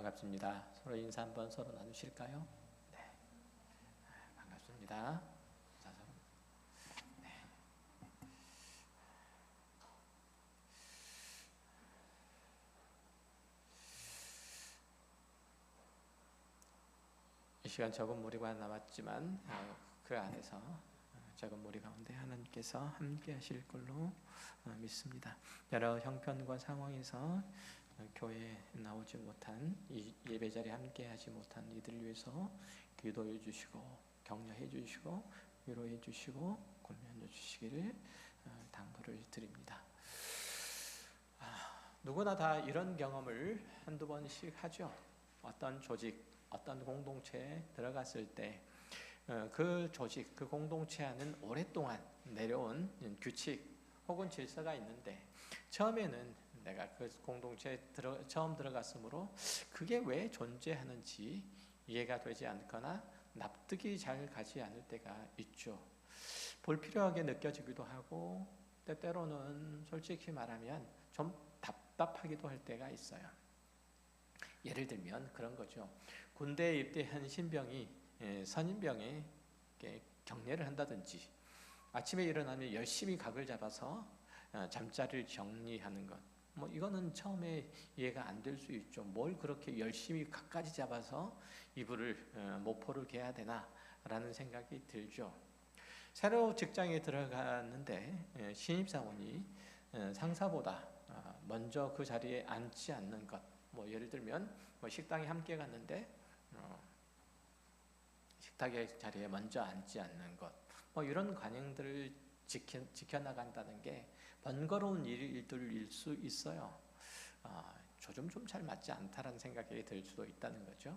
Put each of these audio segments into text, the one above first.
반갑습니다. 서로 인사 한번 서로 나누실까요? 네, 반갑습니다. 자, 서로. 네. 이 시간 적은 무리가 남았지만 그 안에서 적은 무리 가운데 하나님께서 함께 하실 걸로 믿습니다. 여러 형편과 상황에서 교회에 나오지 못한 이 예배 자리에 함께 하지 못한 이들을 위해서 기도해 주시고 격려해 주시고 위로해 주시고 권면해 주시기를 당부를 드립니다. 누구나 다 이런 경험을 한두 번씩 하죠. 어떤 조직, 어떤 공동체에 들어갔을 때 그 조직, 그 공동체 안은 오랫동안 내려온 규칙 혹은 질서가 있는데 처음에는 내가 그 공동체에 처음 들어갔으므로 그게 왜 존재하는지 이해가 되지 않거나 납득이 잘 가지 않을 때가 있죠. 불필요하게 느껴지기도 하고 때때로는 솔직히 말하면 좀 답답하기도 할 때가 있어요. 예를 들면 그런 거죠. 군대에 입대한 신병이 선임병에 격려를 한다든지 아침에 일어나면 열심히 각을 잡아서 잠자리를 정리하는 것. 이거는 처음에 이해가 안 될 수 있죠. 뭘 그렇게 열심히 각까지 잡아서 이불을 모포를 개야 되나라는 생각이 들죠. 새로 직장에 들어갔는데 신입사원이 상사보다 먼저 그 자리에 앉지 않는 것. 예를 들면 식당에 함께 갔는데 식탁의 자리에 먼저 앉지 않는 것. 이런 관행들을 지켜나간다는 게 번거로운 일들일 수 있어요. 조금 좀 잘 맞지 않다라는 생각이 들 수도 있다는 거죠.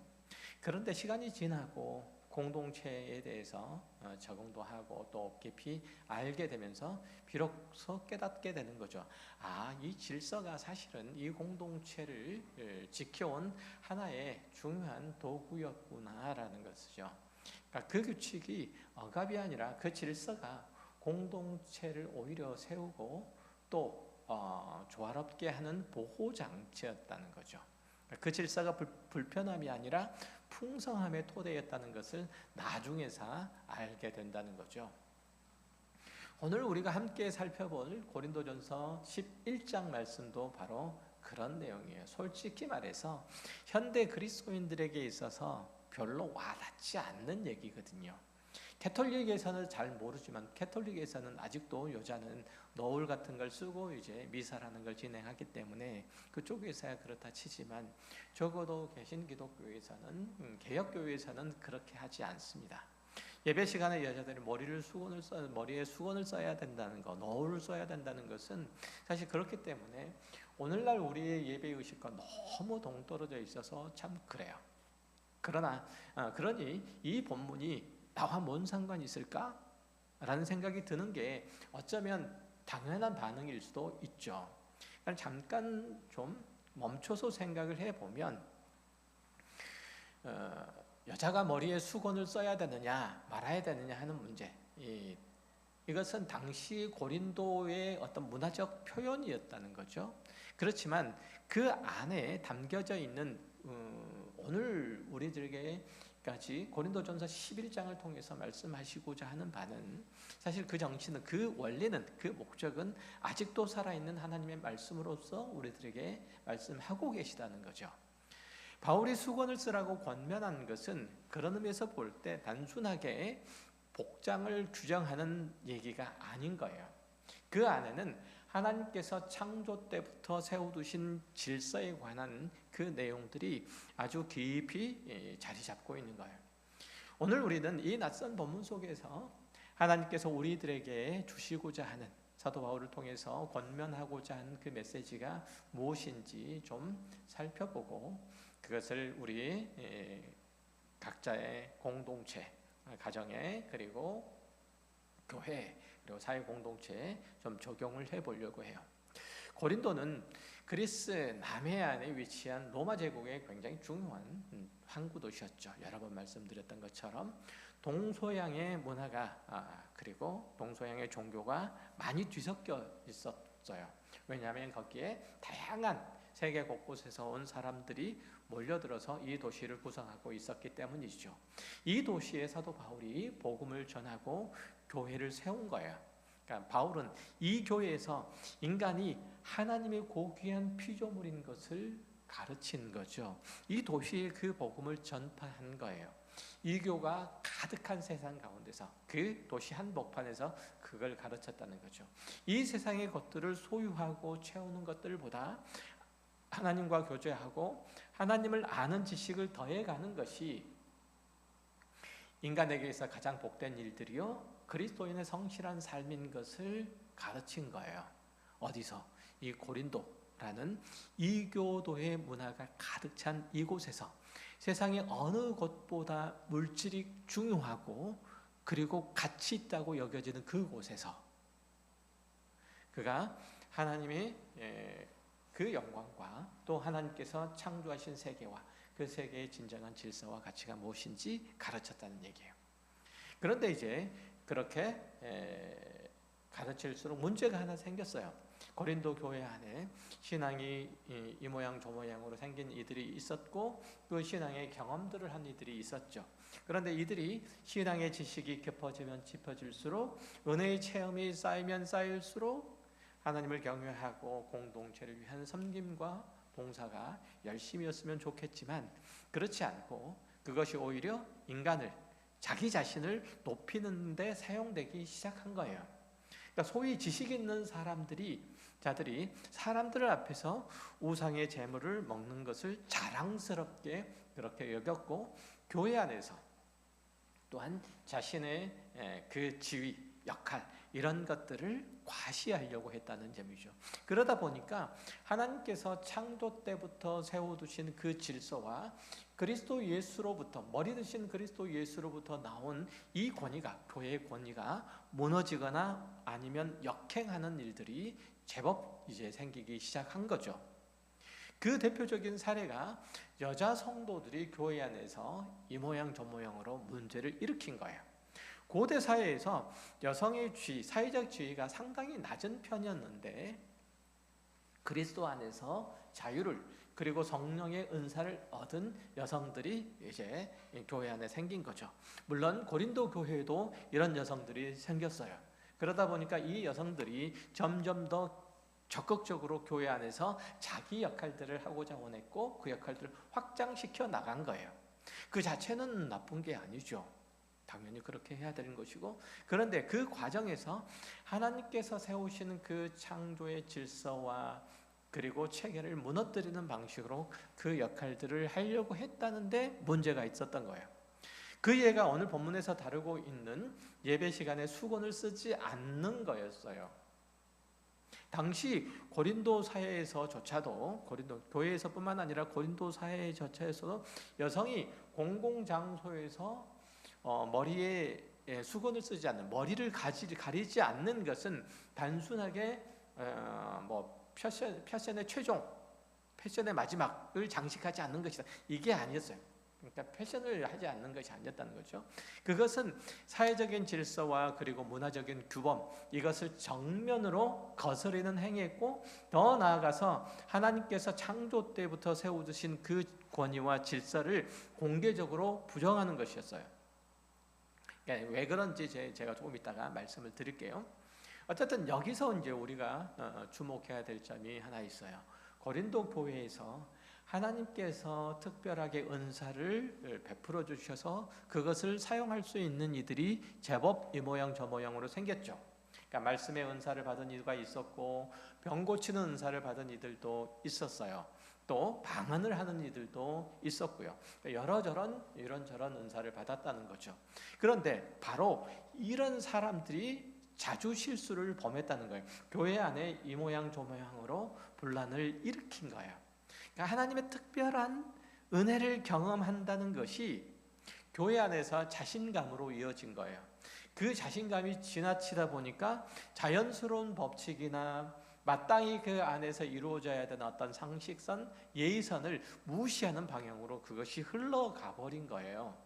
그런데 시간이 지나고 공동체에 대해서 적응도 하고 또 깊이 알게 되면서 비로소 깨닫게 되는 거죠. 이 질서가 사실은 이 공동체를 지켜온 하나의 중요한 도구였구나라는 것이죠. 그러니까 그 규칙이 억압이 아니라 그 질서가 공동체를 오히려 세우고 또 조화롭게 하는 보호장치였다는 거죠. 그 질서가 불편함이 아니라 풍성함의 토대였다는 것을 나중에서 알게 된다는 거죠. 오늘 우리가 함께 살펴볼 고린도전서 11장 말씀도 바로 그런 내용이에요. 솔직히 말해서 현대 그리스도인들에게 있어서 별로 와닿지 않는 얘기거든요. 캐톨릭에서는 잘 모르지만 캐톨릭에서는 아직도 여자는 너울 같은 걸 쓰고 이제 미사라는 걸 진행하기 때문에 그쪽에서야 그렇다 치지만 적어도 개신기독교에서는 개혁교회에서는 그렇게 하지 않습니다. 예배 시간에 여자들이 머리에 수건을 써야 된다는 거, 너울을 써야 된다는 것은 사실 그렇기 때문에 오늘날 우리의 예배 의식과 너무 동떨어져 있어서 참 그래요. 그러니 이 본문이 나와 뭔 상관이 있을까? 라는 생각이 드는 게 어쩌면 당연한 반응일 수도 있죠. 잠깐 좀 멈춰서 생각을 해보면 여자가 머리에 수건을 써야 되느냐 말아야 되느냐 하는 문제, 이것은 당시 고린도의 어떤 문화적 표현이었다는 거죠. 그렇지만 그 안에 담겨져 있는 오늘 우리들에게까지 고린도전서 11장을 통해서 말씀하시고자 하는 바는 사실 그 정신은, 그 원리는, 그 목적은 아직도 살아있는 하나님의 말씀으로서 우리들에게 말씀하고 계시다는 거죠. 바울이 수건을 쓰라고 권면한 것은 그런 의미에서 볼 때 단순하게 복장을 규정하는 얘기가 아닌 거예요. 그 안에는 하나님께서 창조 때부터 세워두신 질서에 관한 그 내용들이 아주 깊이 자리 잡고 있는 거예요. 오늘 우리는 이 낯선 본문 속에서 하나님께서 우리들에게 주시고자 하는, 사도 바울을 통해서 권면하고자 하는 그 메시지가 무엇인지 좀 살펴보고 그것을 우리 각자의 공동체, 가정에, 그리고 교회, 그리고 사회 공동체에 좀 적용을 해보려고 해요. 고린도는 그리스 남해안에 위치한 로마 제국의 굉장히 중요한 항구 도시였죠. 여러 번 말씀드렸던 것처럼 동서양의 문화가 그리고 동서양의 종교가 많이 뒤섞여 있었어요. 왜냐하면 거기에 다양한 세계 곳곳에서 온 사람들이 몰려들어서 이 도시를 구성하고 있었기 때문이죠. 이 도시에 사도 바울이 복음을 전하고 교회를 세운 거예요. 그러니까 바울은 이 교회에서 인간이 하나님의 고귀한 피조물인 것을 가르친 거죠. 이 도시에 그 복음을 전파한 거예요. 이교가 가득한 세상 가운데서 그 도시 한복판에서 그걸 가르쳤다는 거죠. 이 세상의 것들을 소유하고 채우는 것들보다 하나님과 교제하고 하나님을 아는 지식을 더해가는 것이 인간에게서 가장 복된 일들이요 그리스도인의 성실한 삶인 것을 가르친 거예요. 어디서? 이 고린도라는 이교도의 문화가 가득 찬 이곳에서 세상의 어느 곳보다 물질이 중요하고 그리고 가치 있다고 여겨지는 그곳에서 그가 하나님의 그 영광과 또 하나님께서 창조하신 세계와 그 세계의 진정한 질서와 가치가 무엇인지 가르쳤다는 얘기예요. 그런데 이제 그렇게 가르칠수록 문제가 하나 생겼어요. 고린도 교회 안에 신앙이 이 모양 저 모양으로 생긴 이들이 있었고 그 신앙의 경험들을 한 이들이 있었죠. 그런데 이들이 신앙의 지식이 깊어지면 깊어질수록 은혜의 체험이 쌓이면 쌓일수록 하나님을 경외하고 공동체를 위한 섬김과 봉사가 열심이었으면 좋겠지만 그렇지 않고 그것이 오히려 인간을 자기 자신을 높이는 데 사용되기 시작한 거예요. 그러니까 소위 지식 있는 자들이 사람들 앞에서 우상의 재물을 먹는 것을 자랑스럽게 그렇게 여겼고 교회 안에서 또한 자신의 그 지위, 역할 이런 것들을 과시하려고 했다는 점이죠. 그러다 보니까 하나님께서 창조 때부터 세워두신 그 질서와 그리스도 예수로부터 머리 드신 그리스도 예수로부터 나온 이 권위가 교회의 권위가 무너지거나 아니면 역행하는 일들이 제법 이제 생기기 시작한 거죠. 그 대표적인 사례가 여자 성도들이 교회 안에서 이 모양 저 모양으로 문제를 일으킨 거예요. 고대 사회에서 여성의 지위, 사회적 지위가 상당히 낮은 편이었는데 그리스도 안에서 자유를 그리고 성령의 은사를 얻은 여성들이 이제 교회 안에 생긴 거죠. 물론 고린도 교회에도 이런 여성들이 생겼어요. 그러다 보니까 이 여성들이 점점 더 적극적으로 교회 안에서 자기 역할들을 하고자 원했고 그 역할들을 확장시켜 나간 거예요. 그 자체는 나쁜 게 아니죠. 당연히 그렇게 해야 되는 것이고 그런데 그 과정에서 하나님께서 세우시는 그 창조의 질서와 그리고 체계를 무너뜨리는 방식으로 그 역할들을 하려고 했다는데 문제가 있었던 거예요. 그 예가 오늘 본문에서 다루고 있는 예배 시간에 수건을 쓰지 않는 거였어요. 당시 고린도 사회에서조차도 고린도 교회에서뿐만 아니라 고린도 사회조차에서도 여성이 공공장소에서 머리에 수건을 쓰지 않는 머리를 가리지 않는 것은 단순하게 패션의 최종, 패션의 마지막을 장식하지 않는 것이다. 이게 아니었어요. 그러니까 패션을 하지 않는 것이 아니었다는 거죠. 그것은 사회적인 질서와 그리고 문화적인 규범 이것을 정면으로 거스르는 행위였고 더 나아가서 하나님께서 창조 때부터 세워두신 그 권위와 질서를 공개적으로 부정하는 것이었어요. 그러니까 왜 그런지 제가 조금 이따가 말씀을 드릴게요. 어쨌든 여기서 이제 우리가 주목해야 될 점이 하나 있어요. 고린도 교회에서 하나님께서 특별하게 은사를 베풀어 주셔서 그것을 사용할 수 있는 이들이 제법 이 모양 저 모양으로 생겼죠. 그러니까 말씀의 은사를 받은 이가 있었고 병 고치는 은사를 받은 이들도 있었어요. 또 방언을 하는 이들도 있었고요. 이런저런 은사를 받았다는 거죠. 그런데 바로 이런 사람들이 자주 실수를 범했다는 거예요. 교회 안에 이 모양 저 모양으로 분란을 일으킨 거예요. 그러니까 하나님의 특별한 은혜를 경험한다는 것이 교회 안에서 자신감으로 이어진 거예요. 그 자신감이 지나치다 보니까 자연스러운 법칙이나 마땅히 그 안에서 이루어져야 되는 어떤 상식선, 예의선을 무시하는 방향으로 그것이 흘러가 버린 거예요.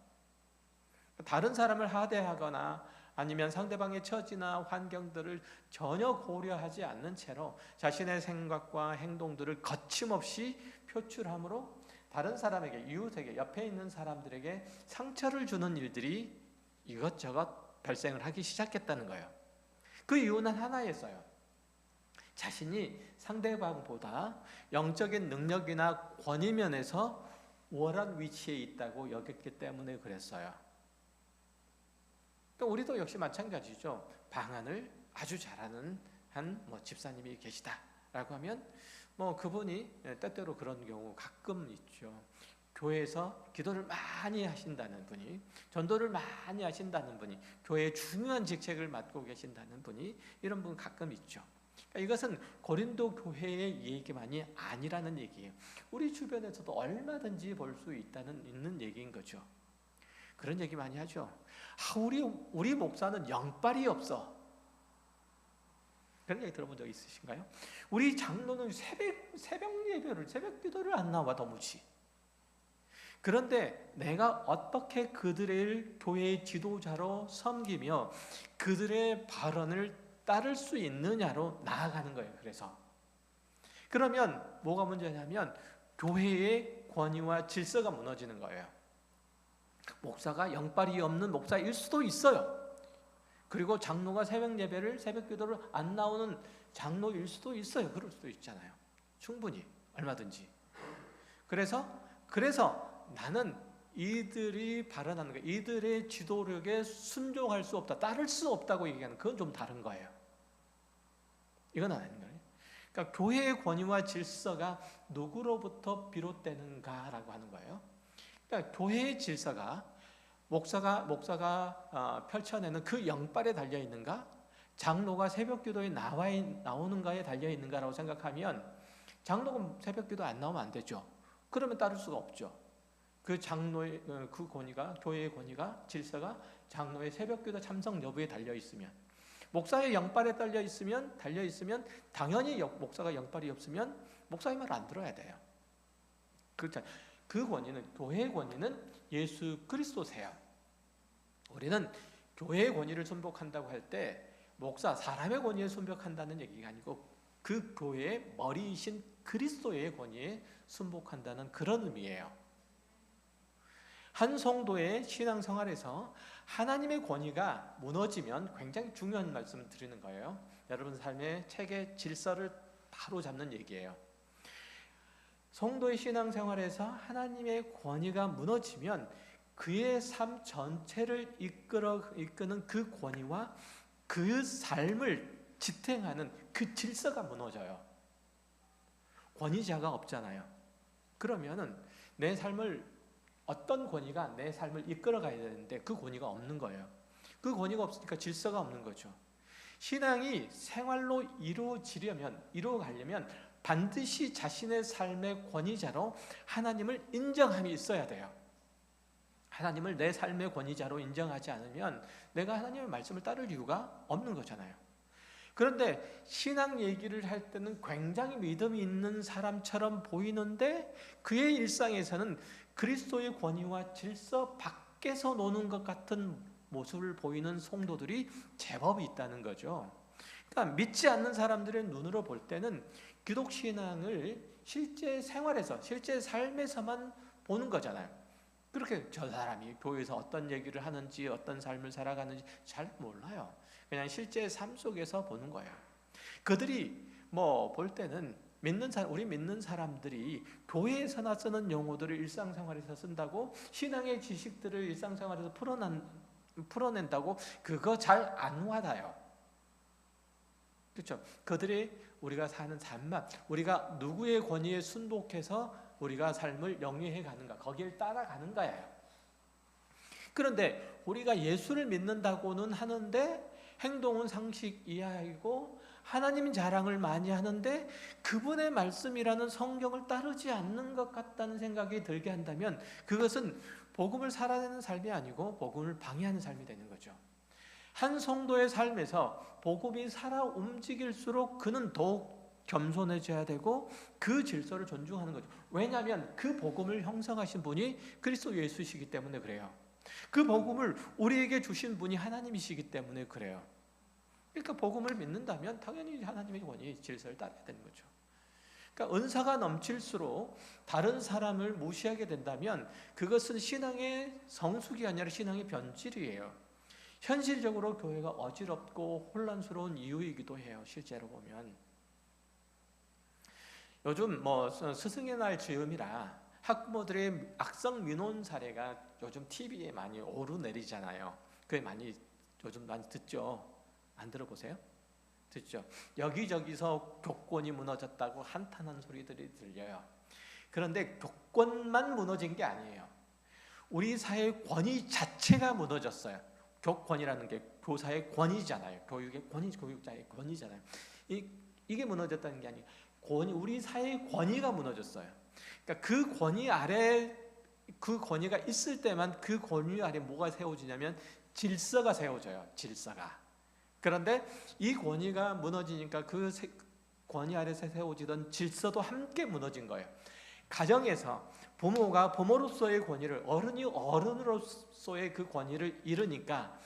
다른 사람을 하대하거나 아니면 상대방의 처지나 환경들을 전혀 고려하지 않는 채로 자신의 생각과 행동들을 거침없이 표출함으로 다른 사람에게, 이웃에게, 옆에 있는 사람들에게 상처를 주는 일들이 이것저것 발생을 하기 시작했다는 거예요. 그 이유는 하나였어요. 자신이 상대방보다 영적인 능력이나 권위 면에서 우월한 위치에 있다고 여겼기 때문에 그랬어요. 또 우리도 역시 마찬가지죠. 방언을 아주 잘하는 한 집사님이 계시다라고 하면 그분이 때때로 그런 경우 가끔 있죠. 교회에서 기도를 많이 하신다는 분이, 전도를 많이 하신다는 분이, 교회의 중요한 직책을 맡고 계신다는 분이, 이런 분 가끔 있죠. 그러니까 이것은 고린도 교회의 얘기만이 아니라는 얘기예요. 우리 주변에서도 얼마든지 볼 수 있는 얘기인 거죠. 그런 얘기 많이 하죠. 우리 목사는 영빨이 없어. 그런 얘기 들어본 적 있으신가요? 우리 장로는 새벽 예배를, 새벽 기도를 안 나와 도무지. 그런데 내가 어떻게 그들의 교회의 지도자로 섬기며 그들의 발언을 따를 수 있느냐로 나아가는 거예요. 그러면 뭐가 문제냐면 교회의 권위와 질서가 무너지는 거예요. 목사가 영빨이 없는 목사일 수도 있어요. 그리고 장로가 새벽 예배를, 새벽 기도를 안 나오는 장로일 수도 있어요. 그럴 수도 있잖아요. 충분히, 얼마든지. 그래서 나는 이들이 발언하는 거, 이들의 지도력에 순종할 수 없다, 따를 수 없다고 얘기하는, 그건 좀 다른 거예요. 이건 아닌 거예요. 그러니까 교회의 권위와 질서가 누구로부터 비롯되는가라고 하는 거예요. 그러니까 교회의 질서가 목사가 펼쳐내는 그 영빨에 달려 있는가, 장로가 새벽 기도에 나오는가에 달려 있는가라고 생각하면, 장로가 새벽 기도 안 나오면 안 되죠. 그러면 따를 수가 없죠. 그 장로의 그 권위가, 교회의 권위가, 질서가 장로의 새벽 기도 참석 여부에 달려 있으면, 목사의 영빨에 달려 있으면 당연히 목사가 영빨이 없으면 목사의 말을 안 들어야 돼요. 그렇죠. 그 권위는, 교회의 권위는 예수 그리스도세요. 우리는 교회의 권위를 순복한다고 할 때 사람의 권위에 순복한다는 얘기가 아니고 그 교회의 머리이신 그리스도의 권위에 순복한다는 그런 의미예요. 한 성도의 신앙생활에서 하나님의 권위가 무너지면 굉장히 중요한 말씀을 드리는 거예요. 여러분 삶의 책의 질서를 바로 잡는 얘기예요. 성도의 신앙생활에서 하나님의 권위가 무너지면 그의 삶 전체를 이끄는 그 권위와 그 삶을 지탱하는 그 질서가 무너져요. 권위자가 없잖아요. 그러면은 내 삶을, 어떤 권위가 내 삶을 이끌어가야 되는데 그 권위가 없는 거예요. 그 권위가 없으니까 질서가 없는 거죠. 신앙이 생활로 이루어가려면 반드시 자신의 삶의 권위자로 하나님을 인정함이 있어야 돼요. 하나님을 내 삶의 권위자로 인정하지 않으면 내가 하나님의 말씀을 따를 이유가 없는 거잖아요. 그런데 신앙 얘기를 할 때는 굉장히 믿음이 있는 사람처럼 보이는데 그의 일상에서는 그리스도의 권위와 질서 밖에서 노는 것 같은 모습을 보이는 성도들이 제법 있다는 거죠. 그러니까 믿지 않는 사람들의 눈으로 볼 때는 기독신앙을 실제 생활에서, 실제 삶에서만 보는 거잖아요. 그렇게 저 사람이 교회에서 어떤 얘기를 하는지, 어떤 삶을 살아가는지 잘 몰라요. 그냥 실제 삶 속에서 보는 거예요. 그들이 볼 때는 우리 믿는 사람들이 교회에서나 쓰는 용어들을 일상생활에서 쓴다고, 신앙의 지식들을 일상생활에서 풀어낸다고, 그거 잘 안 와닿아요. 그렇죠? 그들이 우리가 사는 삶만, 우리가 누구의 권위에 순복해서 우리가 삶을 영위해 가는가, 거기를 따라가는 거예요. 그런데 우리가 예수를 믿는다고는 하는데 행동은 상식 이하이고 하나님 자랑을 많이 하는데 그분의 말씀이라는 성경을 따르지 않는 것 같다는 생각이 들게 한다면 그것은 복음을 살아내는 삶이 아니고 복음을 방해하는 삶이 되는 거죠. 한 성도의 삶에서 복음이 살아 움직일수록 그는 더욱 겸손해져야 되고 그 질서를 존중하는 거죠. 왜냐하면 그 복음을 형성하신 분이 그리스도 예수이시기 때문에 그래요. 그 복음을 우리에게 주신 분이 하나님이시기 때문에 그래요. 그러니까 복음을 믿는다면 당연히 하나님의 권위, 질서를 따라야 되는 거죠. 그러니까 은사가 넘칠수록 다른 사람을 무시하게 된다면 그것은 신앙의 성숙이 아니라 신앙의 변질이에요. 현실적으로 교회가 어지럽고 혼란스러운 이유이기도 해요. 실제로 보면 요즘 스승의 날 즈음이라 학부모들의 악성 민원 사례가 요즘 TV에 많이 오르내리잖아요. 그게 요즘 많이 듣죠. 안 들어보세요? 듣죠. 여기저기서 교권이 무너졌다고 한탄한 소리들이 들려요. 그런데 교권만 무너진 게 아니에요. 우리 사회의 권위 자체가 무너졌어요. 교권이라는 게 교사의 권위잖아요. 교육의 권위, 교육자의 권위잖아요. 이게 무너졌다는 게 아니에요. 우리 사회의 권위가 무너졌어요. 그러니까 그 권위 아래, 그 권위가 있을 때만 그 권위 아래 뭐가 세워지냐면 질서가 세워져요. 질서가. 그런데 이 권위가 무너지니까 그 권위 아래서 세워지던 질서도 함께 무너진 거예요. 가정에서 부모가 부모로서의 권위를, 어른이 어른으로서의 그 권위를 잃으니까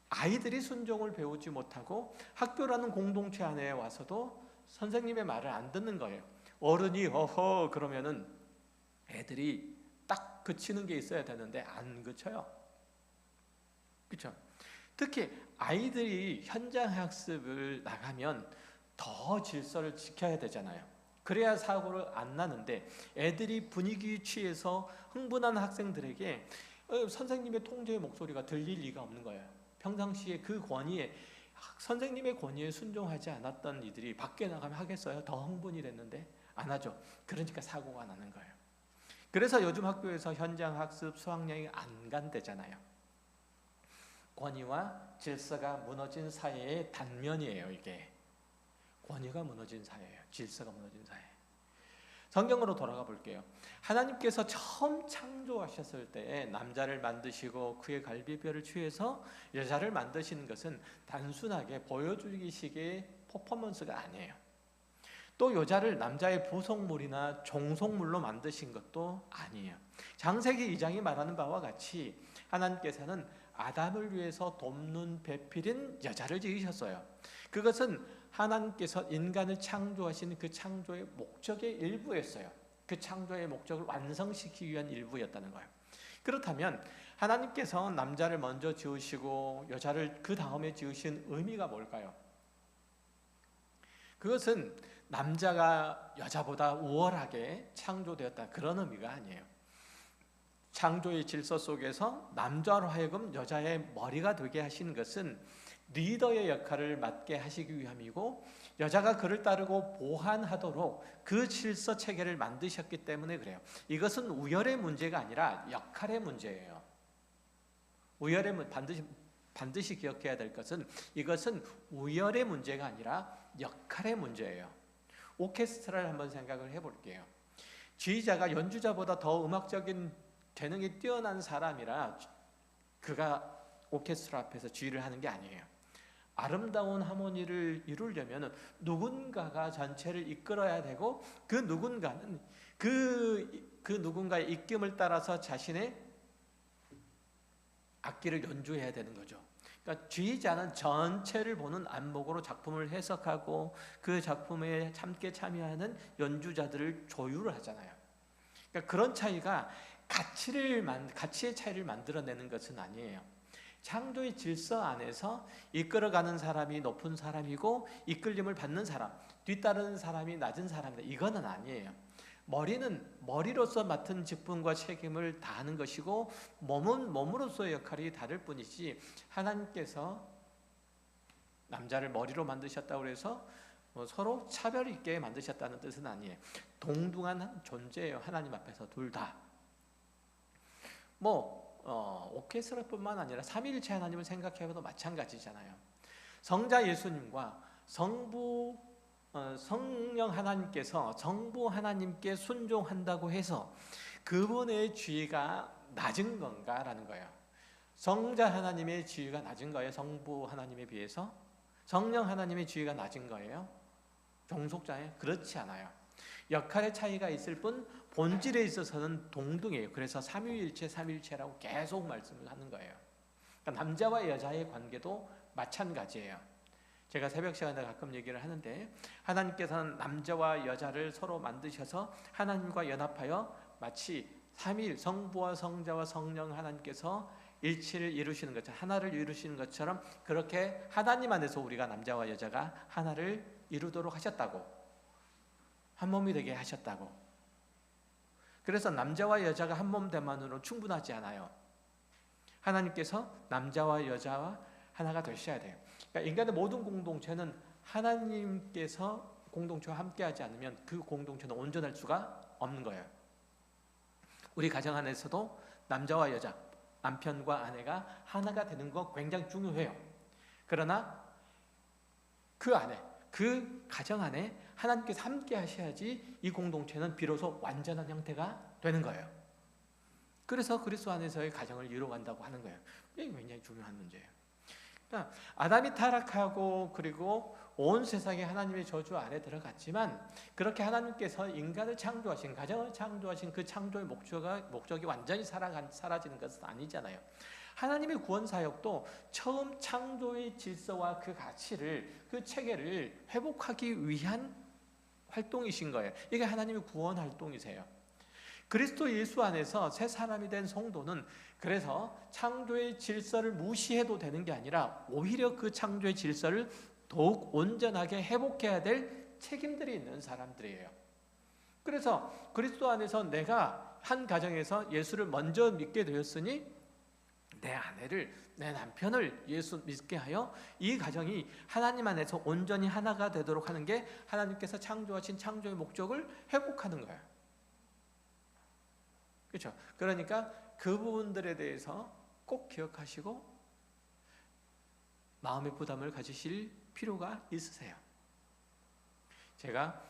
아이들이 순종을 배우지 못하고 학교라는 공동체 안에 와서도 선생님의 말을 안 듣는 거예요. 어른이 어허 그러면은 애들이 딱 그치는 게 있어야 되는데 안 그쳐요. 그렇죠? 특히 아이들이 현장 학습을 나가면 더 질서를 지켜야 되잖아요. 그래야 사고를 안 나는데 애들이 분위기 취해서 흥분한 학생들에게 선생님의 통제의 목소리가 들릴 리가 없는 거예요. 평상시에 그 권위에, 선생님의 권위에 순종하지 않았던 이들이 밖에 나가면 하겠어요? 더 흥분이 됐는데 안 하죠. 그러니까 사고가 나는 거예요. 그래서 요즘 학교에서 현장 학습 수학여행 안 간대잖아요. 권위와 질서가 무너진 사회의 단면이에요. 이게 권위가 무너진 사회예요. 질서가 무너진 사회. 성경으로 돌아가 볼게요. 하나님께서 처음 창조하셨을 때 남자를 만드시고 그의 갈비뼈를 취해서 여자를 만드시는 것은 단순하게 보여주기식의 퍼포먼스가 아니에요. 또 여자를 남자의 부속물이나 종속물로 만드신 것도 아니에요. 창세기 2장이 말하는 바와 같이 하나님께서는 아담을 위해서 돕는 배필인 여자를 지으셨어요. 그것은 하나님께서 인간을 창조하신 그 창조의 목적의 일부였어요. 그 창조의 목적을 완성시키기 위한 일부였다는 거예요. 그렇다면 하나님께서 남자를 먼저 지으시고 여자를 그 다음에 지으신 의미가 뭘까요? 그것은 남자가 여자보다 우월하게 창조되었다, 그런 의미가 아니에요. 창조의 질서 속에서 남자로 하여금 여자의 머리가 되게 하신 것은 리더의 역할을 맡게 하시기 위함이고, 여자가 그를 따르고 보완하도록 그 질서 체계를 만드셨기 때문에 그래요. 이것은 우열의 문제가 아니라 역할의 문제예요. 우열의 반드시 기억해야 될 것은, 이것은 우열의 문제가 아니라 역할의 문제예요. 오케스트라를 한번 생각을 해볼게요. 지휘자가 연주자보다 더 음악적인 재능이 뛰어난 사람이라 그가 오케스트라 앞에서 지휘를 하는 게 아니에요. 아름다운 하모니를 이루려면 누군가가 전체를 이끌어야 되고, 그 누군가는 그 누군가의 입김을 따라서 자신의 악기를 연주해야 되는 거죠. 그러니까 지휘자는 전체를 보는 안목으로 작품을 해석하고 그 작품에 함께 참여하는 연주자들을 조율을 하잖아요. 그러니까 그런 차이가 가치의 차이를 만들어내는 것은 아니에요. 창조의 질서 안에서 이끌어가는 사람이 높은 사람이고 이끌림을 받는 사람, 뒤따르는 사람이 낮은 사람이다, 이거는 아니에요. 머리는 머리로서 맡은 직분과 책임을 다하는 것이고, 몸은 몸으로서의 역할이 다를 뿐이지, 하나님께서 남자를 머리로 만드셨다고 해서 서로 차별 있게 만드셨다는 뜻은 아니에요. 동등한 존재예요. 하나님 앞에서 둘 다. 오케스트라뿐만 아니라 삼위일체 하나님을 생각해봐도 마찬가지잖아요. 성자 예수님과 성령 하나님께서 성부 하나님께 순종한다고 해서 그분의 지위가 낮은 건가라는 거예요. 성자 하나님의 지위가 낮은 거예요? 성부 하나님에 비해서? 성령 하나님의 지위가 낮은 거예요? 종속자예요? 그렇지 않아요. 역할의 차이가 있을 뿐 본질에 있어서는 동등해요. 그래서 삼위일체, 삼일체라고 계속 말씀을 하는 거예요. 그러니까 남자와 여자의 관계도 마찬가지예요. 제가 새벽 시간에 가끔 얘기를 하는데, 하나님께서는 남자와 여자를 서로 만드셔서 하나님과 연합하여 마치 삼일, 성부와 성자와 성령 하나님께서 일치를 이루시는 것처럼, 하나를 이루시는 것처럼, 그렇게 하나님 안에서 우리가 남자와 여자가 하나를 이루도록 하셨다고, 한 몸이 되게 하셨다고. 그래서 남자와 여자가 한 몸 되만으로 충분하지 않아요. 하나님께서 남자와 여자와 하나가 되셔야 돼요. 그러니까 인간의 모든 공동체는 하나님께서 공동체와 함께하지 않으면 그 공동체는 온전할 수가 없는 거예요. 우리 가정 안에서도 남자와 여자, 남편과 아내가 하나가 되는 거 굉장히 중요해요. 그러나 그 안에, 그 가정 안에 하나님께서 함께 하셔야지 이 공동체는 비로소 완전한 형태가 되는 거예요. 그래서 그리스도 안에서의 가정을 이루어간다고 하는 거예요. 이게 굉장히 중요한 문제예요. 그러니까 아담이 타락하고 그리고 온 세상이 하나님의 저주 아래 들어갔지만, 그렇게 하나님께서 인간을 창조하신, 가정을 창조하신 그 창조의 목적이 완전히 사라지는 것은 아니잖아요. 하나님의 구원 사역도 처음 창조의 질서와 그 가치를, 그 체계를 회복하기 위한 활동이신 거예요. 이게 하나님의 구원 활동이세요. 그리스도 예수 안에서 새 사람이 된 성도는 그래서 창조의 질서를 무시해도 되는 게 아니라 오히려 그 창조의 질서를 더욱 온전하게 회복해야 될 책임들이 있는 사람들이에요. 그래서 그리스도 안에서 내가 한 가정에서 예수를 먼저 믿게 되었으니 내 아내를, 내 남편을 예수 믿게 하여 이 가정이 하나님 안에서 온전히 하나가 되도록 하는 게 하나님께서 창조하신 창조의 목적을 회복하는 거예요. 그렇죠? 그러니까 그 부분들에 대해서 꼭 기억하시고 마음의 부담을 가지실 필요가 있으세요. 제가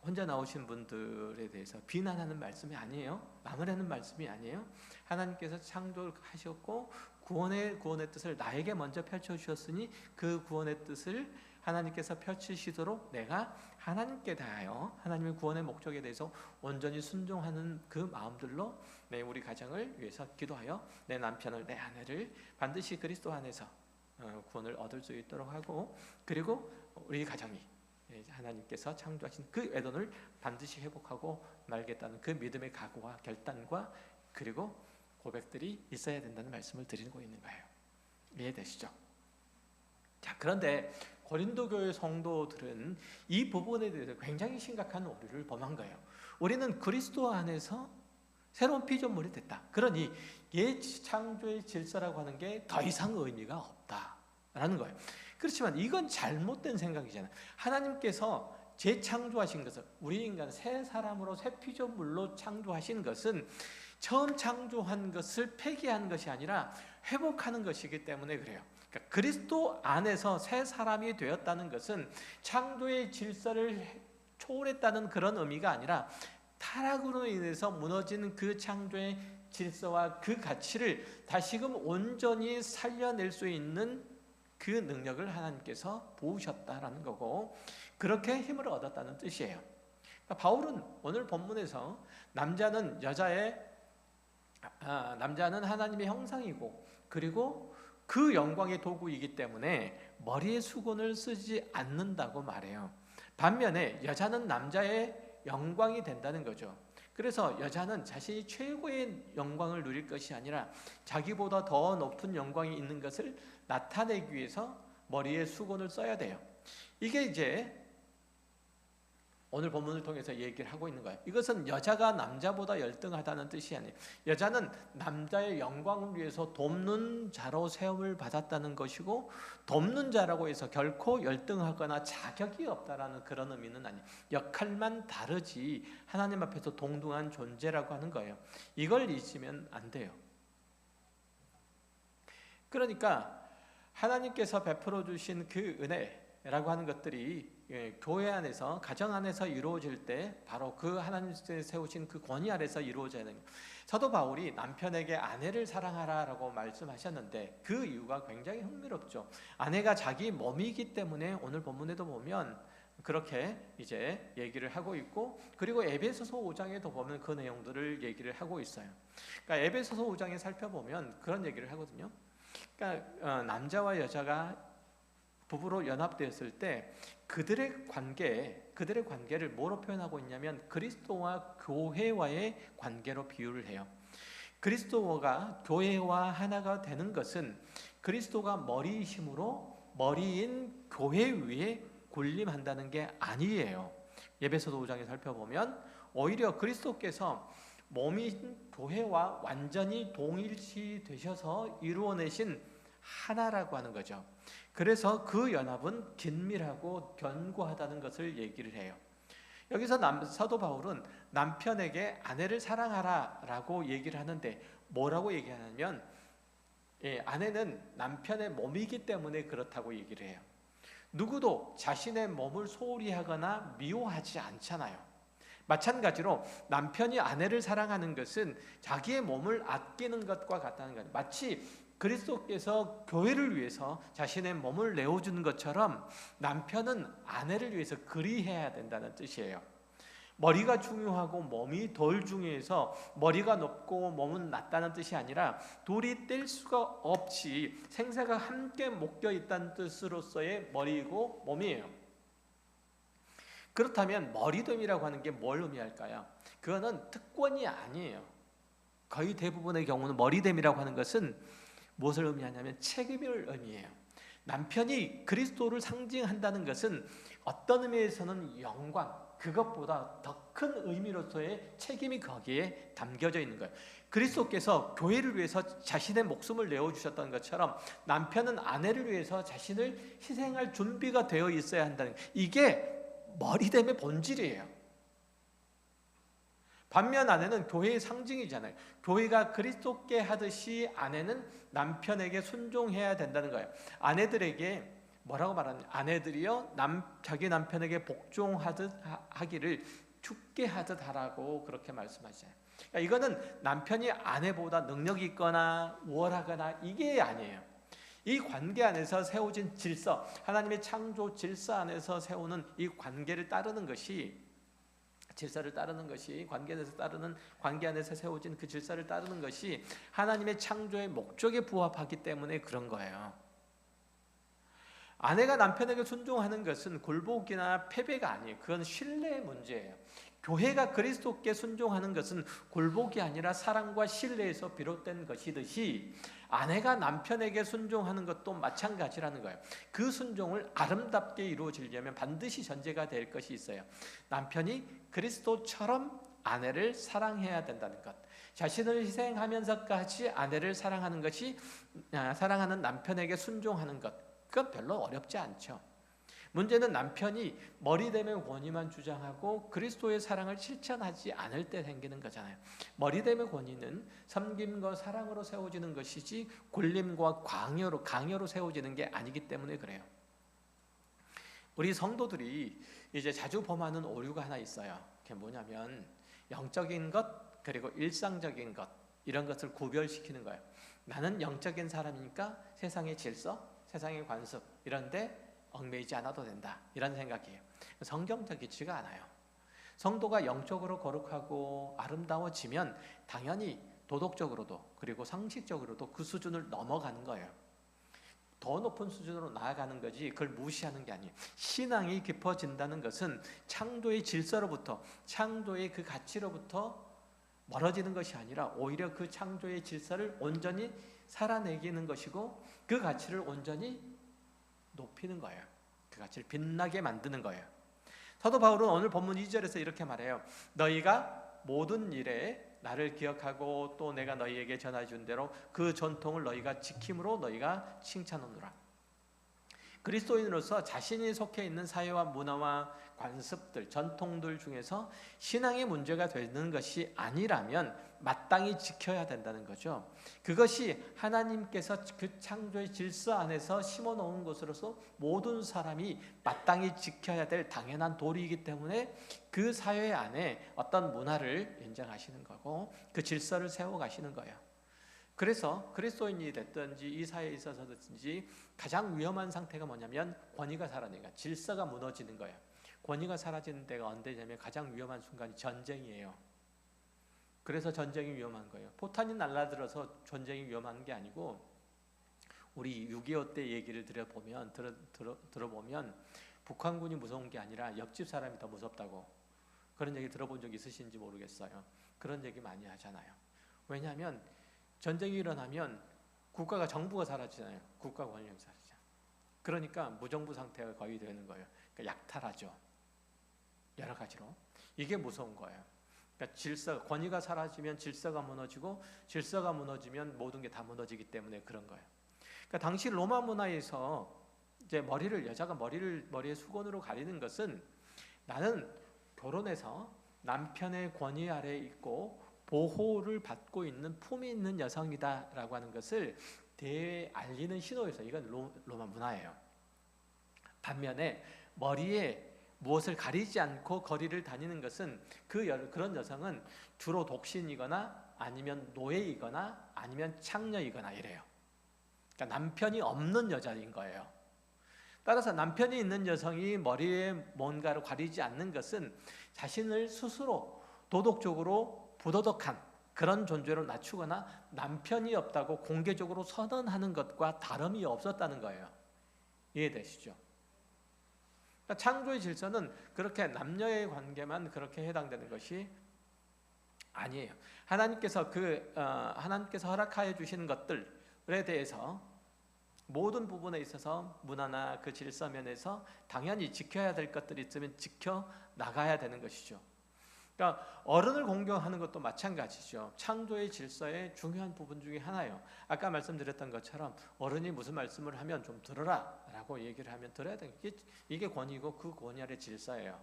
혼자 나오신 분들에 대해서 비난하는 말씀이 아니에요. 막으려는 말씀이 아니에요. 하나님께서 창조하셨고 구원의 뜻을 나에게 먼저 펼쳐주셨으니 그 구원의 뜻을 하나님께서 펼치시도록 내가 하나님께 대하여 하나님의 구원의 목적에 대해서 온전히 순종하는 그 마음들로 우리 가정을 위해서 기도하여 내 남편을, 내 아내를 반드시 그리스도 안에서 구원을 얻을 수 있도록 하고, 그리고 우리 가정이 하나님께서 창조하신 그 애돈을 반드시 회복하고 말겠다는 그 믿음의 각오와 결단과 그리고 고백들이 있어야 된다는 말씀을 드리고 있는 거예요. 이해되시죠? 자, 그런데 고린도 교회 성도들은 이 부분에 대해서 굉장히 심각한 오류를 범한 거예요. 우리는 그리스도 안에서 새로운 피조물이 됐다. 그러니 옛 창조의 질서라고 하는 게 더 이상 의미가 없다라는 거예요. 그렇지만 이건 잘못된 생각이잖아요. 하나님께서 재창조하신 것은, 우리 인간 새 사람으로 새 피조물로 창조하신 것은 처음 창조한 것을 폐기한 것이 아니라 회복하는 것이기 때문에 그래요. 그러니까 그리스도 안에서 새 사람이 되었다는 것은 창조의 질서를 초월했다는 그런 의미가 아니라 타락으로 인해서 무너진 그 창조의 질서와 그 가치를 다시금 온전히 살려낼 수 있는 그 능력을 하나님께서 부으셨다라는 거고, 그렇게 힘을 얻었다는 뜻이에요. 그러니까 바울은 오늘 본문에서 남자는 하나님의 형상이고 그리고 그 영광의 도구이기 때문에 머리에 수건을 쓰지 않는다고 말해요. 반면에 여자는 남자의 영광이 된다는 거죠. 그래서 여자는 자신이 최고의 영광을 누릴 것이 아니라 자기보다 더 높은 영광이 있는 것을 나타내기 위해서 머리에 수건을 써야 돼요. 이게 이제 오늘 본문을 통해서 얘기를 하고 있는 거예요. 이것은 여자가 남자보다 열등하다는 뜻이 아니에요. 여자는 남자의 영광을 위해서 돕는 자로 세움을 받았다는 것이고, 돕는 자라고 해서 결코 열등하거나 자격이 없다라는 그런 의미는 아니에요. 역할만 다르지 하나님 앞에서 동등한 존재라고 하는 거예요. 이걸 잊으면 안 돼요. 그러니까 하나님께서 베풀어 주신 그 은혜라고 하는 것들이 교회 안에서, 가정 안에서 이루어질 때 바로 그 하나님께서 세우신 그 권위 아래서 이루어져야 됩니다. 사도 바울이 남편에게 아내를 사랑하라라고 말씀하셨는데 그 이유가 굉장히 흥미롭죠. 아내가 자기 몸이기 때문에 오늘 본문에도 보면 그렇게 이제 얘기를 하고 있고, 그리고 에베소서 5장에도 보면 그 내용들을 얘기를 하고 있어요. 그러니까 에베소서 5장에 살펴보면 그런 얘기를 하거든요. 그러니까 남자와 여자가 부부로 연합되었을 때 그들의 관계를 뭐로 표현하고 있냐면 그리스도와 교회와의 관계로 비유를 해요. 그리스도가 교회와 하나가 되는 것은 그리스도가 머리이심으로 머리인 교회 위에 군림한다는 게 아니에요. 에베소서 5장에 살펴보면 오히려 그리스도께서 몸인 교회와 완전히 동일시 되셔서 이루어내신 하나라고 하는 거죠. 그래서 그 연합은 긴밀하고 견고하다는 것을 얘기를 해요. 여기서 사도 바울은 남편에게 아내를 사랑하라라고 얘기를 하는데 뭐라고 얘기하냐면 아내는 남편의 몸이기 때문에 그렇다고 얘기를 해요. 누구도 자신의 몸을 소홀히 하거나 미워하지 않잖아요. 마찬가지로 남편이 아내를 사랑하는 것은 자기의 몸을 아끼는 것과 같다는 거예요. 마치 그리스도께서 교회를 위해서 자신의 몸을 내어주는 것처럼 남편은 아내를 위해서 그리해야 된다는 뜻이에요. 머리가 중요하고 몸이 덜 중요해서 머리가 높고 몸은 낮다는 뜻이 아니라 둘이 뗄 수가 없이 생사가 함께 묶여 있다는 뜻으로서의 머리이고 몸이에요. 그렇다면 머리됨이라고 하는 게 뭘 의미할까요? 그거는 특권이 아니에요. 거의 대부분의 경우는 머리됨이라고 하는 것은 무엇을 의미하냐면 책임을 의미해요. 남편이 그리스도를 상징한다는 것은 어떤 의미에서는 영광, 그것보다 더 큰 의미로서의 책임이 거기에 담겨져 있는 거예요. 그리스도께서 교회를 위해서 자신의 목숨을 내어주셨던 것처럼 남편은 아내를 위해서 자신을 희생할 준비가 되어 있어야 한다는 거예요. 이게 머리됨의 본질이에요. 반면 아내는 교회의 상징이잖아요. 교회가 그리스도께 하듯이 아내는 남편에게 순종해야 된다는 거예요. 아내들에게 뭐라고 말하냐? 아내들이요 자기 남편에게 복종하듯 하기를 죽게 하듯 하라고 그렇게 말씀하시잖아요. 그러니까 이거는 남편이 아내보다 능력이 있거나 우월하거나 이게 아니에요. 이 관계 안에서 세워진 질서, 하나님의 창조 질서 안에서 세우는 이 관계를 따르는 것이, 질서를 따르는 것이, 관계 안에서 세워진 그 질서를 따르는 것이 하나님의 창조의 목적에 부합하기 때문에 그런 거예요. 아내가 남편에게 순종하는 것은 굴복이나 패배가 아니에요. 그건 신뢰의 문제예요. 교회가 그리스도께 순종하는 것은 굴복이 아니라 사랑과 신뢰에서 비롯된 것이듯이 아내가 남편에게 순종하는 것도 마찬가지라는 거예요. 그 순종을 아름답게 이루어지려면 반드시 전제가 될 것이 있어요. 남편이 그리스도처럼 아내를 사랑해야 된다는 것, 자신을 희생하면서까지 아내를 사랑하는 것이, 사랑하는 남편에게 순종하는 것, 그건 별로 어렵지 않죠. 문제는 남편이 머리됨의 권위만 주장하고 그리스도의 사랑을 실천하지 않을 때 생기는 거잖아요. 머리됨의 권위는 섬김과 사랑으로 세워지는 것이지 굴림과 강요로 세워지는 게 아니기 때문에 그래요. 우리 성도들이 이제 자주 범하는 오류가 하나 있어요. 그게 뭐냐면 영적인 것 그리고 일상적인 것, 이런 것을 구별시키는 거예요. 나는 영적인 사람이니까 세상의 질서, 세상의 관습 이런데 얽매이지 않아도 된다, 이런 생각이에요. 성경적이지가 않아요. 성도가 영적으로 거룩하고 아름다워지면 당연히 도덕적으로도 그리고 상식적으로도 그 수준을 넘어가는 거예요. 더 높은 수준으로 나아가는 거지 그걸 무시하는 게 아니에요. 신앙이 깊어진다는 것은 창조의 질서로부터, 창조의 그 가치로부터 멀어지는 것이 아니라 오히려 그 창조의 질서를 온전히 살아내기는 것이고 그 가치를 온전히 높이는 거예요. 그 가치를 빛나게 만드는 거예요. 사도 바울은 오늘 본문 2절에서 이렇게 말해요. 너희가 모든 일에 나를 기억하고 또 내가 너희에게 전해 준 대로 그 전통을 너희가 지킴으로 너희가 칭찬하노라. 그리스도인으로서 자신이 속해 있는 사회와 문화와 관습들, 전통들 중에서 신앙의 문제가 되는 것이 아니라면 마땅히 지켜야 된다는 거죠. 그것이 하나님께서 그 창조의 질서 안에서 심어놓은 것으로서 모든 사람이 마땅히 지켜야 될 당연한 도리이기 때문에 그 사회 안에 어떤 문화를 인정하시는 거고 그 질서를 세워가시는 거예요. 그래서 그리스도인이 됐든지 이 사회에 있어서든지 가장 위험한 상태가 뭐냐면 권위가 사라지니까 질서가 무너지는 거예요. 권위가 사라지는 때가 언제냐면 가장 위험한 순간이 전쟁이에요. 그래서 전쟁이 위험한 거예요. 포탄이 날아들어서 전쟁이 위험한 게 아니고, 우리 6.25 때 얘기를 들어보면 북한군이 무서운 게 아니라 옆집 사람이 더 무섭다고, 그런 얘기 들어본 적 있으신지 모르겠어요. 그런 얘기 많이 하잖아요. 왜냐하면 전쟁이 일어나면 정부가 사라지잖아요. 국가 권력이 사라지잖아요. 그러니까 무정부 상태가 거의 되는 거예요. 그러니까 약탈하죠. 여러 가지로. 이게 무서운 거예요. 그러니까 권위가 사라지면 질서가 무너지고, 질서가 무너지면 모든 게 다 무너지기 때문에 그런 거예요. 그러니까 당시 로마 문화에서 이제 여자가 머리에 수건으로 가리는 것은, 나는 결혼해서 남편의 권위 아래에 있고 보호를 받고 있는 품이 있는 여성이다라고 하는 것을 대외에 알리는 신호에서, 이건 로마 문화예요. 반면에 머리에 무엇을 가리지 않고 거리를 다니는 것은, 그런 여성은 주로 독신이거나 아니면 노예이거나 아니면 창녀이거나 이래요. 그러니까 남편이 없는 여자인 거예요. 따라서 남편이 있는 여성이 머리에 뭔가를 가리지 않는 것은 자신을 스스로 도덕적으로 부도덕한 그런 존재로 낮추거나 남편이 없다고 공개적으로 선언하는 것과 다름이 없었다는 거예요. 이해되시죠? 그러니까 창조의 질서는 그렇게 남녀의 관계만 그렇게 해당되는 것이 아니에요. 하나님께서 허락하여 주시는 것들에 대해서 모든 부분에 있어서 문화나 그 질서 면에서 당연히 지켜야 될 것들이 있으면 지켜 나가야 되는 것이죠. 그러니까 어른을 공경하는 것도 마찬가지죠. 창조의 질서의 중요한 부분 중에 하나예요. 아까 말씀드렸던 것처럼 어른이 무슨 말씀을 하면 좀 들어라 라고 얘기를 하면 들어야 돼요. 이게 권위고 그 권위 아래 질서예요.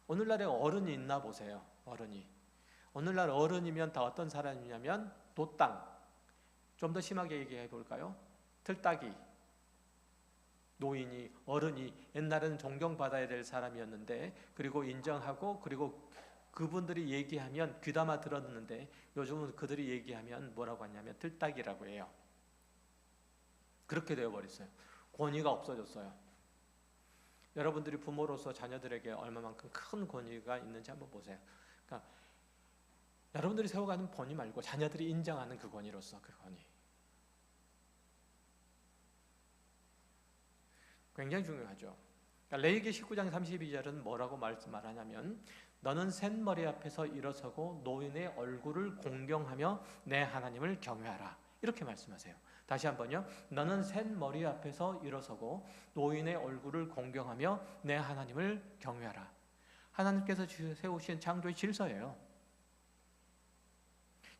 오늘날에 어른이 있나 보세요. 어른이. 오늘날 어른이면 다 어떤 사람이냐면 노땅. 좀 더 심하게 얘기해 볼까요? 틀딱이. 노인이, 어른이 옛날에는 존경받아야 될 사람이었는데, 그리고 인정하고, 그리고 그분들이 얘기하면 귀담아 들었는데, 요즘은 그들이 얘기하면 뭐라고 하냐면 틀딱이라고 해요. 그렇게 되어버렸어요. 권위가 없어졌어요. 여러분들이 부모로서 자녀들에게 얼마만큼 큰 권위가 있는지 한번 보세요. 그러니까 여러분들이 세워가는 권위 말고 자녀들이 인정하는 그 권위로서, 그 권위. 굉장히 중요하죠. 그러니까 레위기 19장 32절은 뭐라고 말하냐면, 너는 셋머리 앞에서 일어서고 노인의 얼굴을 공경하며 내 하나님을 경외하라. 이렇게 말씀하세요. 다시 한번요. 너는 셋머리 앞에서 일어서고 노인의 얼굴을 공경하며 내 하나님을 경외하라. 하나님께서 세우신 창조의 질서예요.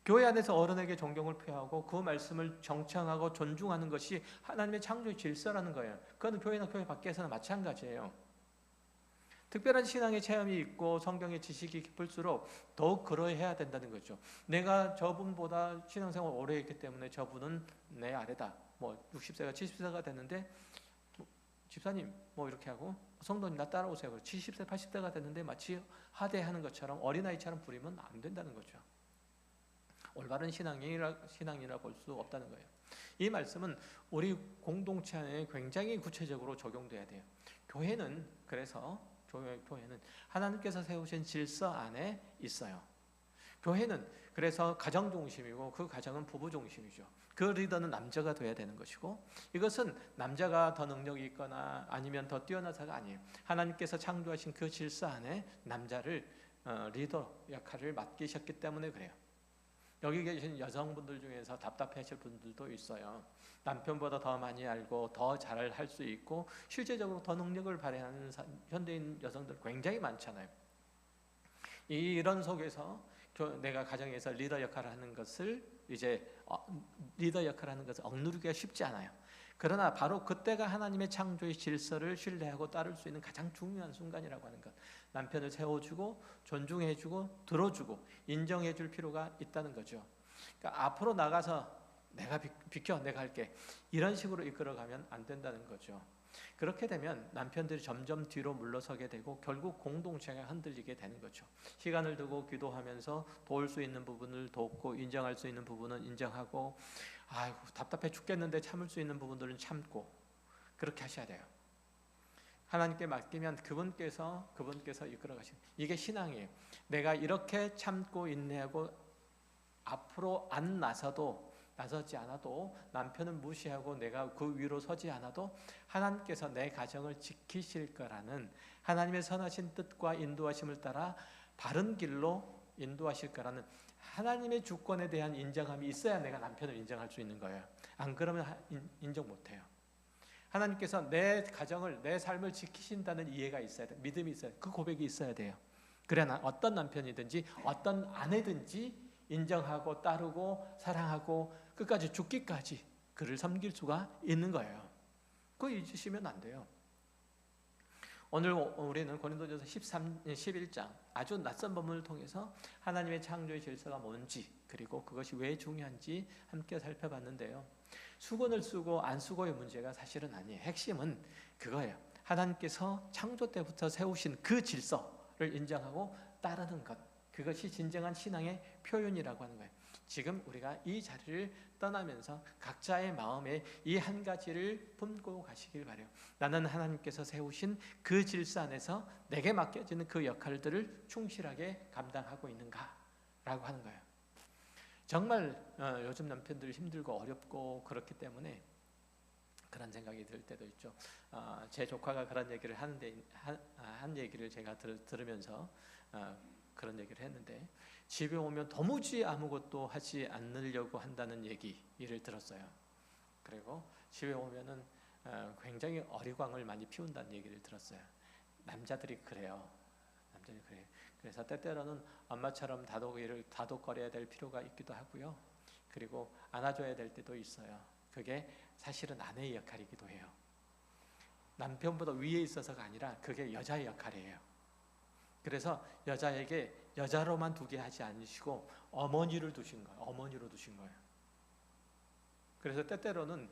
교회 안에서 어른에게 존경을 표하고 그 말씀을 정창하고 존중하는 것이 하나님의 창조의 질서라는 거예요. 그건 교회나 교회 밖에서는 마찬가지예요. 특별한 신앙의 체험이 있고 성경의 지식이 깊을수록 더욱 그러해야 된다는 거죠. 내가 저분보다 신앙생활 오래 했기 때문에 저분은 내 아래다. 60세가 70세가 됐는데 집사님 이렇게 하고, 성도님 나 따라오세요. 70세 80세가 됐는데 마치 하대하는 것처럼 어린아이처럼 부리면 안 된다는 거죠. 올바른 신앙이라 볼 수 없다는 거예요. 이 말씀은 우리 공동체 안에 굉장히 구체적으로 적용돼야 돼요. 교회는 하나님께서 세우신 질서 안에 있어요. 교회는 그래서 가정 중심이고, 그 가정은 부부 중심이죠. 그 리더는 남자가 돼야 되는 것이고, 이것은 남자가 더 능력이 있거나 아니면 더 뛰어나서가 아니에요. 하나님께서 창조하신 그 질서 안에 남자를 리더 역할을 맡기셨기 때문에 그래요. 여기 계신 여성분들 중에서 답답해하실 분들도 있어요. 남편보다 더 많이 알고 더 잘 할 수 있고 실제적으로 더 능력을 발휘하는 현대인 여성들 굉장히 많잖아요. 이런 속에서 내가 가정에서 리더 역할을 하는 것을 억누르기가 쉽지 않아요. 그러나 바로 그때가 하나님의 창조의 질서를 신뢰하고 따를 수 있는 가장 중요한 순간이라고 하는 것. 남편을 세워주고 존중해주고 들어주고 인정해줄 필요가 있다는 거죠. 그러니까 앞으로 나가서 내가 비켜, 내가 할게, 이런 식으로 이끌어가면 안 된다는 거죠. 그렇게 되면 남편들이 점점 뒤로 물러서게 되고 결국 공동체가 흔들리게 되는 거죠. 시간을 두고 기도하면서 도울 수 있는 부분을 돕고 인정할 수 있는 부분은 인정하고, 아이고 답답해 죽겠는데 참을 수 있는 부분들은 참고, 그렇게 하셔야 돼요. 하나님께 맡기면 그분께서 이끌어 가시는, 이게 신앙이에요. 내가 이렇게 참고 인내하고 앞으로 안 나서지 않아도, 남편을 무시하고 내가 그 위로 서지 않아도 하나님께서 내 가정을 지키실 거라는 하나님의 선하신 뜻과 인도하심을 따라 바른 길로 인도하실 거라는 하나님의 주권에 대한 인정함이 있어야 내가 남편을 인정할 수 있는 거예요. 안 그러면 인정 못해요. 하나님께서 내 가정을, 내 삶을 지키신다는 이해가 있어야 돼요. 믿음이 있어야 돼요. 그 고백이 있어야 돼요. 그래야 어떤 남편이든지 어떤 아내든지 인정하고 따르고 사랑하고 끝까지 죽기까지 그를 섬길 수가 있는 거예요. 그거 잊으시면 안 돼요. 오늘 우리는 고린도전서 11장 아주 낯선 본문을 통해서 하나님의 창조의 질서가 뭔지, 그리고 그것이 왜 중요한지 함께 살펴봤는데요. 수건을 쓰고 안 쓰고의 문제가 사실은 아니에요. 핵심은 그거예요. 하나님께서 창조 때부터 세우신 그 질서를 인정하고 따르는 것, 그것이 진정한 신앙의 표현이라고 하는 거예요. 지금 우리가 이 자리를 떠나면서 각자의 마음에 이 한 가지를 품고 가시길 바라요. 나는 하나님께서 세우신 그 질서 안에서 내게 맡겨지는 그 역할들을 충실하게 감당하고 있는가 라고 하는 거예요. 정말 요즘 남편들 힘들고 어렵고 그렇기 때문에 그런 생각이 들 때도 있죠. 제 조카가 그런 얘기를 하는데 한 얘기를 제가 들으면서 그런 얘기를 했는데, 집에 오면 도무지 아무것도 하지 않으려고 한다는 얘기를 들었어요. 그리고 집에 오면은 굉장히 어리광을 많이 피운다는 얘기를 들었어요. 남자들이 그래요. 그래서 때때로는 엄마처럼 다독거려야 될 필요가 있기도 하고요. 그리고 안아줘야 될 때도 있어요. 그게 사실은 아내의 역할이기도 해요. 남편보다 위에 있어서가 아니라 그게 여자의 역할이에요. 그래서 여자에게 여자로만 두게 하지 않으시고 어머니로 두신 거예요. 그래서 때때로는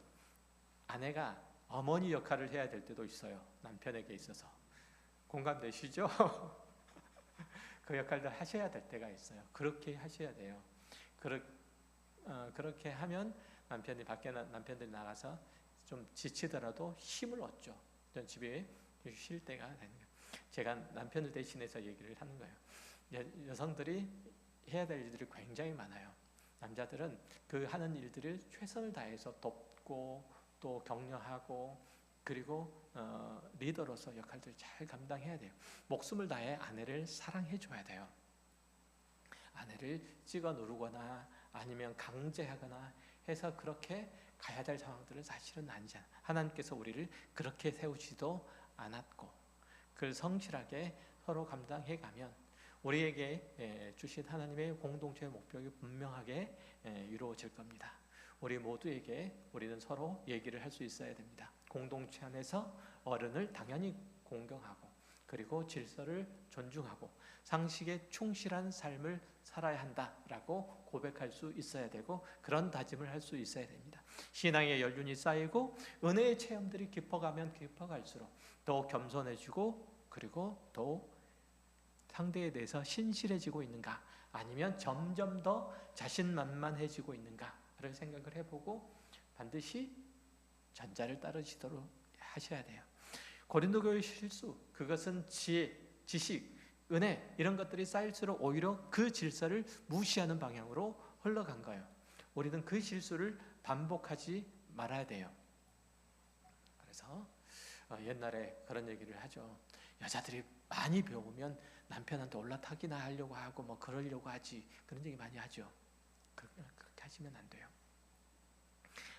아내가 어머니 역할을 해야 될 때도 있어요. 남편에게 있어서. 공감되시죠? 그 역할들 하셔야 될 때가 있어요. 그렇게 하셔야 돼요. 그렇게 하면 남편들이 나가서 좀 지치더라도 힘을 얻죠. 집에 쉴 때가 되는 거예요. 제가 남편을 대신해서 얘기를 하는 거예요. 여성들이 해야 될 일들이 굉장히 많아요. 남자들은 그 하는 일들을 최선을 다해서 돕고 또 격려하고, 그리고 리더로서 역할들을 잘 감당해야 돼요. 목숨을 다해 아내를 사랑해 줘야 돼요. 아내를 찍어 누르거나 아니면 강제하거나 해서 그렇게 가야 될 상황들은 사실은 아니지 않아요. 하나님께서 우리를 그렇게 세우지도 않았고, 그걸 성실하게 서로 감당해 가면 우리에게 주신 하나님의 공동체의 목표가 분명하게 이루어질 겁니다. 우리 모두에게 우리는 서로 얘기를 할 수 있어야 됩니다. 공동체 안에서 어른을 당연히 공경하고, 그리고 질서를 존중하고 상식에 충실한 삶을 살아야 한다라고 고백할 수 있어야 되고, 그런 다짐을 할 수 있어야 됩니다. 신앙의 연륜이 쌓이고 은혜의 체험들이 깊어가면 깊어갈수록 더욱 겸손해지고, 그리고 더욱 상대에 대해서 신실해지고 있는가, 아니면 점점 더 자신만만해지고 있는가를 생각을 해보고 반드시 전자를 따르시도록 하셔야 돼요. 고린도 교회의 실수, 그것은 지혜, 지식, 은혜 이런 것들이 쌓일수록 오히려 그 질서를 무시하는 방향으로 흘러간 거예요. 우리는 그 실수를 반복하지 말아야 돼요. 그래서 옛날에 그런 얘기를 하죠. 여자들이 많이 배우면 남편한테 올라타기나 하려고 하고 뭐 그러려고 하지, 그런 얘기 많이 하죠. 그렇게 하시면 안 돼요.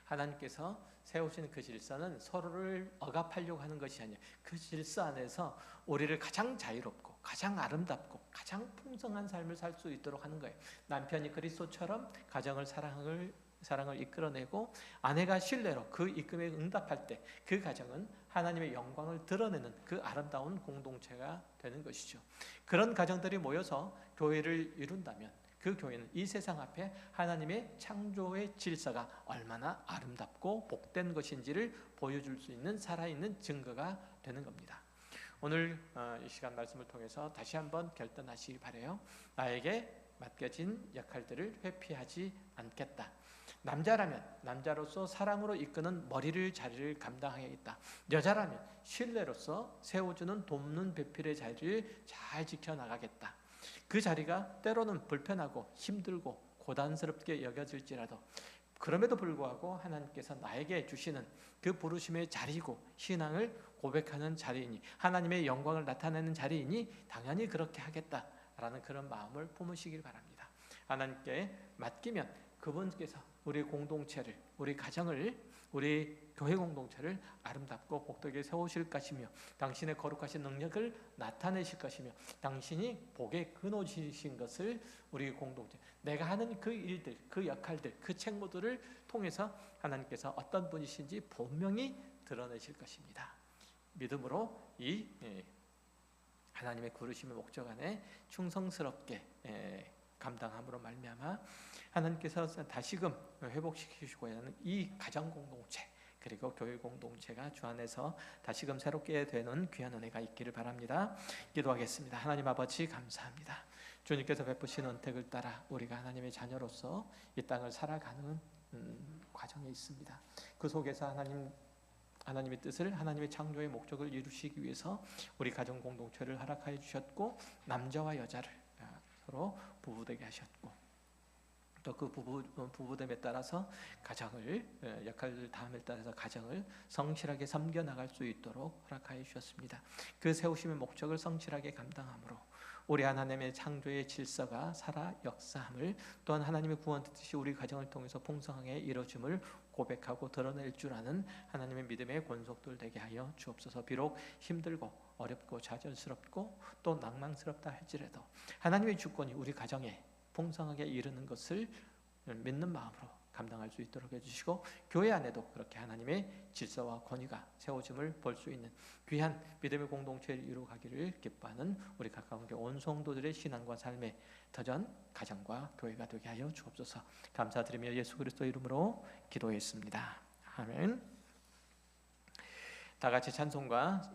하나님께서 세우시는 그 질서는 서로를 억압하려고 하는 것이 아니에요. 그 질서 안에서 우리를 가장 자유롭고 가장 아름답고 가장 풍성한 삶을 살 수 있도록 하는 거예요. 남편이 그리스도처럼 가정을 사랑을 이끌어내고, 아내가 신뢰로 그 이끌에 응답할 때 그 가정은 하나님의 영광을 드러내는 그 아름다운 공동체가 되는 것이죠. 그런 가정들이 모여서 교회를 이룬다면 그 교회는 이 세상 앞에 하나님의 창조의 질서가 얼마나 아름답고 복된 것인지를 보여줄 수 있는 살아있는 증거가 되는 겁니다. 오늘 이 시간 말씀을 통해서 다시 한번 결단하시기 바라요. 나에게 맡겨진 역할들을 회피하지 않겠다. 남자라면 남자로서 사랑으로 이끄는 머리를 자리를 감당하겠다. 여자라면 신뢰로서 세워주는 돕는 배필의 자리를 잘 지켜나가겠다. 그 자리가 때로는 불편하고 힘들고 고단스럽게 여겨질지라도 그럼에도 불구하고 하나님께서 나에게 주시는 그 부르심의 자리이고 신앙을 고백하는 자리이니 하나님의 영광을 나타내는 자리이니 당연히 그렇게 하겠다라는 그런 마음을 품으시길 바랍니다. 하나님께 맡기면 그분께서 우리 공동체를, 우리 가정을, 우리 교회 공동체를 아름답고 복되게 세우실 것이며 당신의 거룩하신 능력을 나타내실 것이며 당신이 복의 근원이신 것을 우리 공동체, 내가 하는 그 일들, 그 역할들, 그 책무들을 통해서 하나님께서 어떤 분이신지 분명히 드러내실 것입니다. 믿음으로 이 하나님의 부르심의 목적 안에 충성스럽게 감당함으로 말미암아 하나님께서 다시금 회복시키시고 하는 이 가정 공동체 그리고 교회 공동체가 주 안에서 다시금 새롭게 되는 귀한 은혜가 있기를 바랍니다. 기도하겠습니다. 하나님 아버지 감사합니다. 주님께서 베푸신 은택을 따라 우리가 하나님의 자녀로서 이 땅을 살아가는 과정에 있습니다. 그 속에서 하나님의 뜻을, 하나님의 창조의 목적을 이루시기 위해서 우리 가정 공동체를 허락하여 주셨고 남자와 여자를 서로 부부되게 하셨고 또 그 부부됨에 따라서 가정을 역할 다음에 따라서 가정을 성실하게 섬겨 나갈 수 있도록 허락하여 주셨습니다. 그 세우심의 목적을 성실하게 감당함으로 우리 하나님의 창조의 질서가 살아 역사함을 또한 하나님의 구원 뜻이 우리 가정을 통해서 풍성하게 이루어짐을 고백하고 드러낼 줄 아는 하나님의 믿음의 권속들 되게 하여 주옵소서. 비록 힘들고 어렵고 좌절스럽고 또 낭망스럽다 할지라도 하나님의 주권이 우리 가정에 풍성하게 이르는 것을 믿는 마음으로 감당할 수 있도록 해주시고 교회 안에도 그렇게 하나님의 질서와 권위가 세워짐을 볼 수 있는 귀한 믿음의 공동체를 이루어가기를 기뻐하는 우리 가까운 온 성도들의 신앙과 삶의 터전 가정과 교회가 되게 하여 주옵소서. 감사드리며 예수 그리스도 이름으로 기도했습니다. 아멘. 다 같이 찬송가